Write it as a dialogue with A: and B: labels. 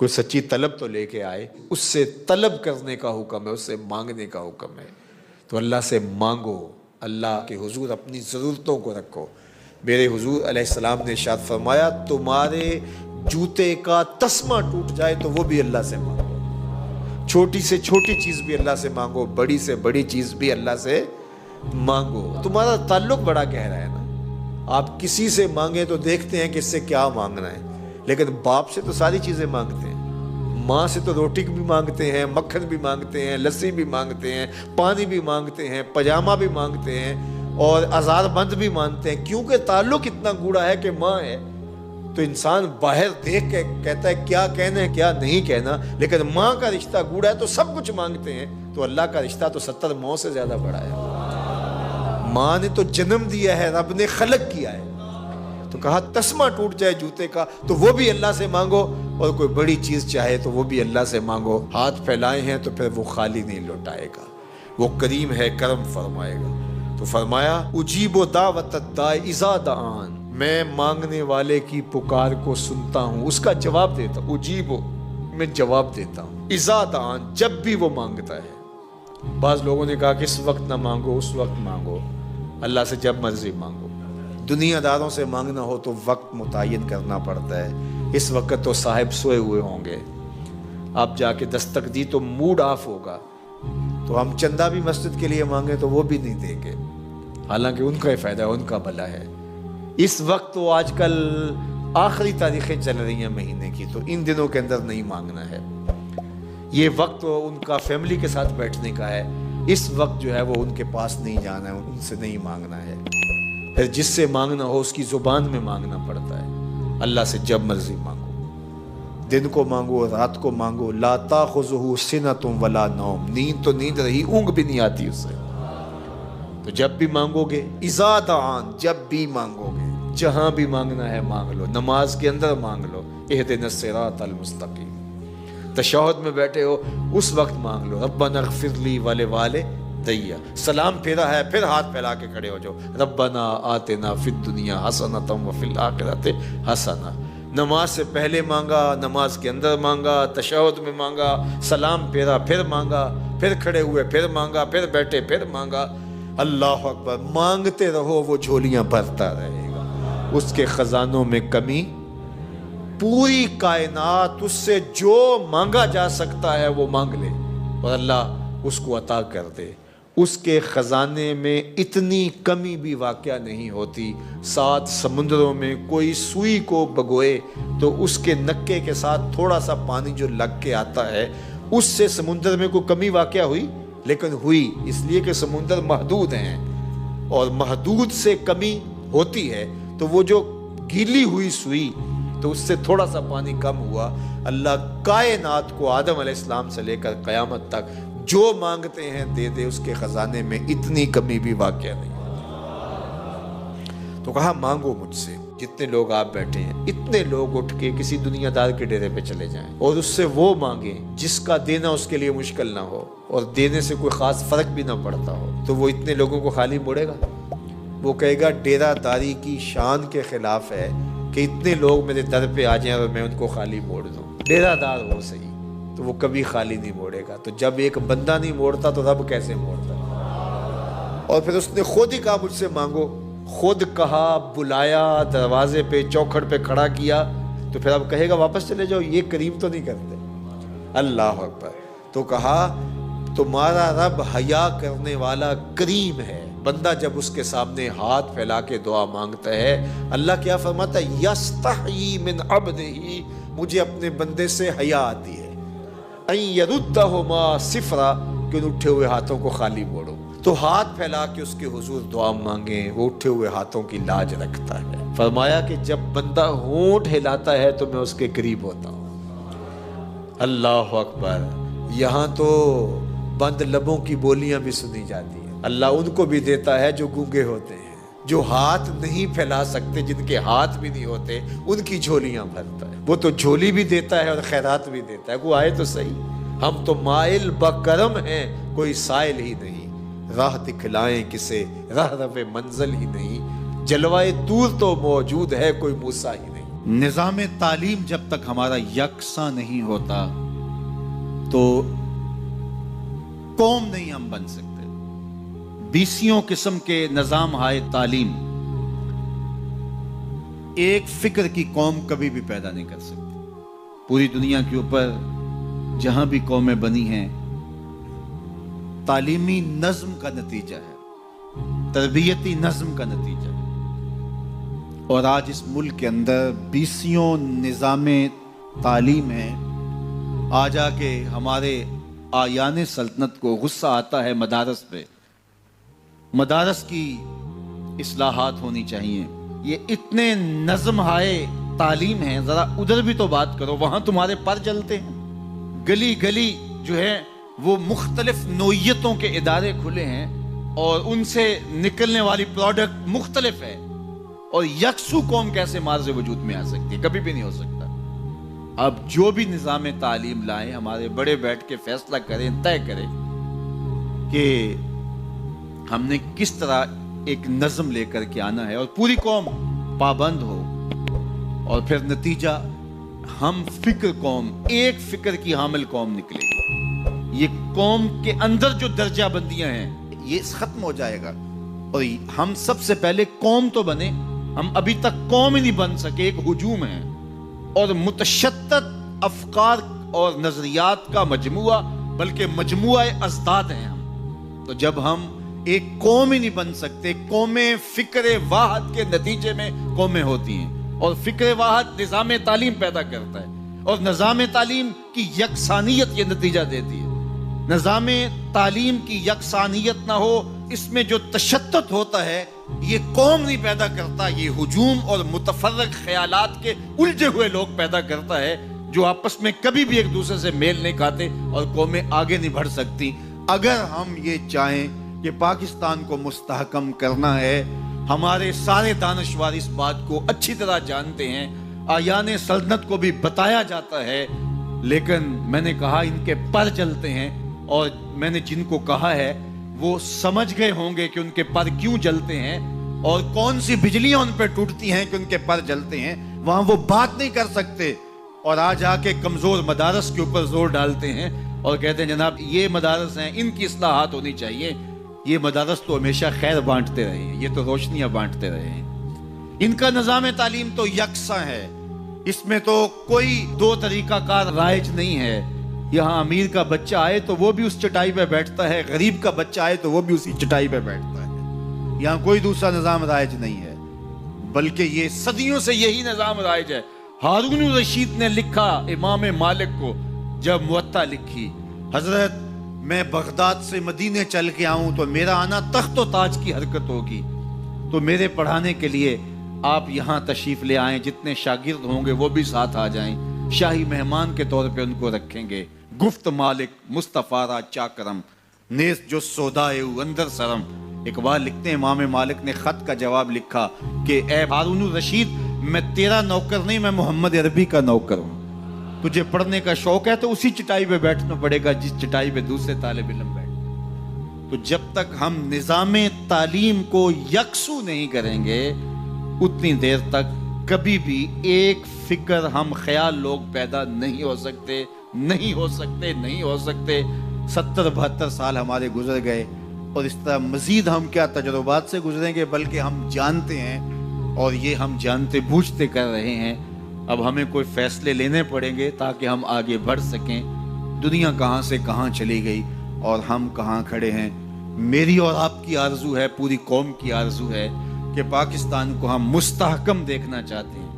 A: کوئی سچی طلب تو لے کے آئے، اس سے طلب کرنے کا حکم ہے، اس سے مانگنے کا حکم ہے۔ تو اللہ سے مانگو، اللہ کے حضور اپنی ضرورتوں کو رکھو۔ میرے حضور علیہ السلام نے ارشاد فرمایا تمہارے جوتے کا تسمہ ٹوٹ جائے تو وہ بھی اللہ سے مانگو، چھوٹی سے چھوٹی چیز بھی اللہ سے مانگو، بڑی سے بڑی چیز بھی اللہ سے مانگو۔ تمہارا تعلق بڑا گہرا ہے نا، آپ کسی سے مانگیں تو دیکھتے ہیں کہ اس سے کیا مانگنا ہے، لیکن باپ سے تو ساری چیزیں مانگتے ہیں، ماں سے تو روٹی بھی مانگتے ہیں، مکھن بھی مانگتے ہیں، لسی بھی مانگتے ہیں، پانی بھی مانگتے ہیں، پاجامہ بھی مانگتے ہیں، اور آزار بند بھی مانتے ہیں، کیونکہ تعلق اتنا گوڑا ہے کہ ماں ہے۔ تو انسان باہر دیکھ کے کہتا ہے کیا کہنا ہے کیا نہیں کہنا، لیکن ماں کا رشتہ گوڑا ہے تو سب کچھ مانگتے ہیں۔ تو اللہ کا رشتہ تو 70 ماؤں سے زیادہ بڑا ہے۔ ماں نے تو جنم دیا ہے، رب نے خلق کیا ہے، تو کہا تسمہ ٹوٹ جائے جوتے کا تو وہ بھی اللہ سے مانگو، اور کوئی بڑی چیز چاہے تو وہ بھی اللہ سے مانگو۔ ہاتھ پھیلائے ہیں تو پھر وہ خالی نہیں لوٹائے گا، وہ کریم ہے، کرم فرمائے گا۔ تو فرمایا اجیب دعوت الداع اذا دعان، میں مانگنے والے کی پکار کو سنتا ہوں، اس کا جواب دیتا ہوں، اجیب میں جواب دیتا ہوں، اذا دعان جب بھی وہ مانگتا ہے۔ بعض لوگوں نے کہا کہ اس وقت نہ مانگو، اس وقت مانگو، اللہ سے جب مرضی مانگو۔ دنیا داروں سے مانگنا ہو تو وقت متعین کرنا پڑتا ہے، اس وقت تو صاحب سوئے ہوئے ہوں گے، آپ جا کے دستک دی تو موڈ آف ہوگا، تو ہم چندہ بھی مسجد کے لیے مانگیں تو وہ بھی نہیں دیں گے، حالانکہ ان کا ہی فائدہ ہے، ان کا بھلا ہے۔ اس وقت تو آج کل آخری تاریخیں چل رہی ہیں مہینے کی، تو ان دنوں کے اندر نہیں مانگنا ہے، یہ وقت ان کا فیملی کے ساتھ بیٹھنے کا ہے، اس وقت جو ہے وہ ان کے پاس نہیں جانا ہے، ان سے نہیں مانگنا ہے۔ پھر جس سے مانگنا ہو اس کی زبان میں مانگنا پڑتا ہے، اللہ سے جب مرضی مانگو، دن کو مانگو، رات کو مانگو، لا تاخذہ سنۃ ولا نوم، نیند تو نیند رہی، اونگ بھی نہیں آتی اس سے۔ تو جب بھی مانگو گے، اذا دعان جب بھی مانگو گے، جہاں بھی مانگنا ہے مانگ لو، نماز کے اندر مانگ لو، اہدنا الصراط المستقیم، تشہد میں بیٹھے ہو اس وقت مانگ لو، ربنا اغفر لی ولوالدی، سلام پھیرا ہے پھر ہاتھ پھیلا کے کھڑے ہو جاؤ، ربنا آتنا فی الدنیا حسنۃ وفی الآخرۃ حسنہ۔ نماز سے پہلے مانگا، نماز کے اندر مانگا، تشہد میں مانگا، سلام پھیرا پھر مانگا، پھر کھڑے ہوئے پھر مانگا، پھر بیٹھے پھر مانگا۔ اللہ اکبر، مانگتے رہو، وہ جھولیاں بھرتا رہے گا، اس کے خزانوں میں کمی، پوری کائنات اس سے جو مانگا جا سکتا ہے وہ مانگ لے اور اللہ اس کو عطا کر دے، اس کے خزانے میں اتنی کمی بھی واقع نہیں ہوتی۔ 7 سمندروں میں کوئی سوئی کو بگوئے تو اس کے نکے کے ساتھ تھوڑا سا پانی جو لگ کے آتا ہے، اس سے سمندر میں کوئی کمی واقع ہوئی؟ لیکن ہوئی، اس لیے کہ سمندر محدود ہیں، اور محدود سے کمی ہوتی ہے، تو وہ جو گیلی ہوئی سوئی تو اس سے تھوڑا سا پانی کم ہوا، اللہ کائنات کو آدم علیہ السلام سے لے کر قیامت تک جو مانگتے ہیں دے دے، اس کے خزانے میں اتنی کمی بھی واقع نہیں۔ تو کہا مانگو مجھ سے، جتنے لوگ آپ بیٹھے ہیں اتنے لوگ اٹھ کے کسی دنیا دار کے ڈیرے پہ چلے جائیں اور اس سے وہ مانگیں جس کا دینا اس کے لیے مشکل نہ ہو اور دینے سے کوئی خاص فرق بھی نہ پڑتا ہو، تو وہ اتنے لوگوں کو خالی موڑے گا؟ وہ کہے گا ڈیرہ داری کی شان کے خلاف ہے کہ اتنے لوگ میرے در پہ آ جائیں اور میں ان کو خالی موڑ دوں، ڈیرہ دار ہو صحیح، تو وہ کبھی خالی نہیں موڑے گا۔ تو جب ایک بندہ نہیں موڑتا تو رب کیسے موڑتا؟ اور پھر اس نے خود ہی کہا مجھ سے مانگو، خود کہا، بلایا، دروازے پہ چوکھٹ پہ کھڑا کیا، تو پھر اب کہے گا واپس چلے جاؤ، یہ کریم تو نہیں کرتے۔ اللہ اکبر۔ تو کہا تمہارا رب حیا کرنے والا کریم ہے، بندہ جب اس کے سامنے ہاتھ پھیلا کے دعا مانگتا ہے، اللہ کیا فرماتا ہے؟ یستحیی من عبدہ، مجھے اپنے بندے سے حیا آتی ہے، ان یردہما صفرا، کہ ان اٹھے ہوئے ہاتھوں کو خالی موڑو۔ تو ہاتھ پھیلا کے اس کے حضور دعا مانگیں، وہ اٹھے ہوئے ہاتھوں کی لاج رکھتا ہے۔ فرمایا کہ جب بندہ ہونٹ ہلاتا ہے تو میں اس کے قریب ہوتا ہوں۔ اللہ اکبر۔ یہاں تو بند لبوں کی بولیاں بھی سنی جاتی ہیں، اللہ ان کو بھی دیتا ہے جو گونگے ہوتے ہیں، جو ہاتھ نہیں پھیلا سکتے، جن کے ہاتھ بھی نہیں ہوتے، ان کی جھولیاں بھرتا ہے۔ وہ تو جھولی بھی دیتا ہے اور خیرات بھی دیتا ہے، کوئی آئے تو صحیح۔ ہم تو مائل بکرم ہیں، کوئی سائل ہی نہیں، راہ دکھلائیں کسے، راہ رب منزل ہی نہیں، جلوائے دور تو موجود ہے، کوئی موسیٰ ہی نہیں۔
B: نظام تعلیم جب تک ہمارا یکساں نہیں ہوتا تو قوم نہیں ہم بن سکتے. 20 قسم کے نظام ہائے تعلیم ایک فکر کی قوم کبھی بھی پیدا نہیں کر سکتی. پوری دنیا کے اوپر جہاں بھی قومیں بنی ہیں تعلیمی نظم کا نتیجہ ہے، تربیتی نظم کا نتیجہ ہے. اور آج اس ملک کے اندر 20 نظام تعلیم ہیں. آج آ کے ہمارے آیان سلطنت کو غصہ آتا ہے مدارس پہ. مدارس کی اصلاحات ہونی چاہیے. یہ اتنے نظم ہائے تعلیم ہیں، ذرا ادھر بھی تو بات کرو. وہاں تمہارے پر جلتے ہیں. گلی گلی جو ہے وہ مختلف نوعیتوں کے ادارے کھلے ہیں اور ان سے نکلنے والی پروڈکٹ مختلف ہے. اور یکسو قوم کیسے مارز وجود میں آ سکتی ہے؟ کبھی بھی نہیں ہو سکتا. اب جو بھی نظام تعلیم لائیں، ہمارے بڑے بیٹھ کے فیصلہ کریں، طے کریں کہ ہم نے کس طرح ایک نظم لے کر کے آنا ہے اور پوری قوم پابند ہو. اور پھر نتیجہ ہم فکر قوم، ایک فکر کی حامل قوم نکلے گی. یہ قوم کے اندر جو درجہ بندیاں ہیں یہ ختم ہو جائے گا. اور ہم سب سے پہلے قوم تو بنے. ہم ابھی تک قوم ہی نہیں بن سکے. ایک ہجوم ہے اور متشدد افکار اور نظریات کا مجموعہ، بلکہ مجموعہ ازداد ہیں ہم. تو جب ہم ایک قوم ہی نہیں بن سکتے، قومیں فکر واحد کے نتیجے میں قومیں ہوتی ہیں. اور فکر واحد نظام تعلیم پیدا کرتا ہے اور نظام تعلیم کی یکسانیت یہ نتیجہ دیتی ہے. نظام تعلیم کی یکسانیت نہ ہو، اس میں جو تشدد ہوتا ہے یہ قوم نہیں پیدا کرتا، یہ ہجوم اور متفرق خیالات کے الجھے ہوئے لوگ پیدا کرتا ہے جو آپس میں کبھی بھی ایک دوسرے سے میل نہیں کھاتے اور قومیں آگے نہیں بڑھ سکتی. اگر ہم یہ چاہیں کہ پاکستان کو مستحکم کرنا ہے، ہمارے سارے دانشور اس بات کو اچھی طرح جانتے ہیں، آیان سلطنت کو بھی بتایا جاتا ہے. لیکن میں نے کہا ان کے پر جلتے ہیں اور میں نے جن کو کہا ہے وہ سمجھ گئے ہوں گے کہ ان کے پر کیوں جلتے ہیں اور کون سی بجلیاں ان پہ ٹوٹتی ہیں کہ ان کے پر جلتے ہیں. وہاں وہ بات نہیں کر سکتے اور آج آ کے کمزور مدارس کے اوپر زور ڈالتے ہیں اور کہتے ہیں جناب یہ مدارس ہیں، ان کی اصلاحات ہونی چاہیے. یہ مدارس تو ہمیشہ خیر بانٹتے رہے ہیں، یہ تو روشنیاں بانٹتے رہے ہیں. ان کا نظام تعلیم تو یکساں ہے، اس میں تو کوئی دو طریقہ کار رائج نہیں ہے. یہاں امیر کا بچہ آئے تو وہ بھی اس چٹائی پہ بیٹھتا ہے، غریب کا بچہ آئے تو وہ بھی اسی چٹائی پہ بیٹھتا ہے. یہاں کوئی دوسرا نظام رائج نہیں ہے، بلکہ یہ صدیوں سے یہی نظام رائج ہے. ہارون الرشید نے لکھا امام مالک کو جب موطا لکھی، حضرت میں بغداد سے مدینے چل کے آؤں تو میرا آنا تخت و تاج کی حرکت ہوگی، تو میرے پڑھانے کے لیے آپ یہاں تشریف لے آئیں، جتنے شاگرد ہوں گے وہ بھی ساتھ آ جائیں، شاہی مہمان کے طور پہ ان کو رکھیں گے. گفت مالک مصطفیٰ را چاکرم نیز جو سودائے اندر سرم. اقبال لکھتے ہیں امام مالک نے خط کا جواب لکھا کہ اے ہارون الرشید، میں تیرا نوکر نہیں، میں محمد عربی کا نوکر ہوں. تجھے پڑھنے کا شوق ہے تو اسی چٹائی پہ بیٹھنا پڑے گا جس چٹائی پہ دوسرے طالب علم بیٹھتے. تو جب تک ہم نظام تعلیم کو یکسو نہیں کریں گے اتنی دیر تک کبھی بھی ایک فکر ہم خیال لوگ پیدا نہیں ہو سکتے. 70-72 سال ہمارے گزر گئے اور اس طرح مزید ہم کیا تجربات سے گزریں گے، بلکہ ہم جانتے ہیں اور یہ ہم جانتے بوجھتے کر رہے ہیں. اب ہمیں کوئی فیصلے لینے پڑیں گے تاکہ ہم آگے بڑھ سکیں. دنیا کہاں سے کہاں چلی گئی اور ہم کہاں کھڑے ہیں. میری اور آپ کی آرزو ہے، پوری قوم کی آرزو ہے کہ پاکستان کو ہم مستحکم دیکھنا چاہتے ہیں.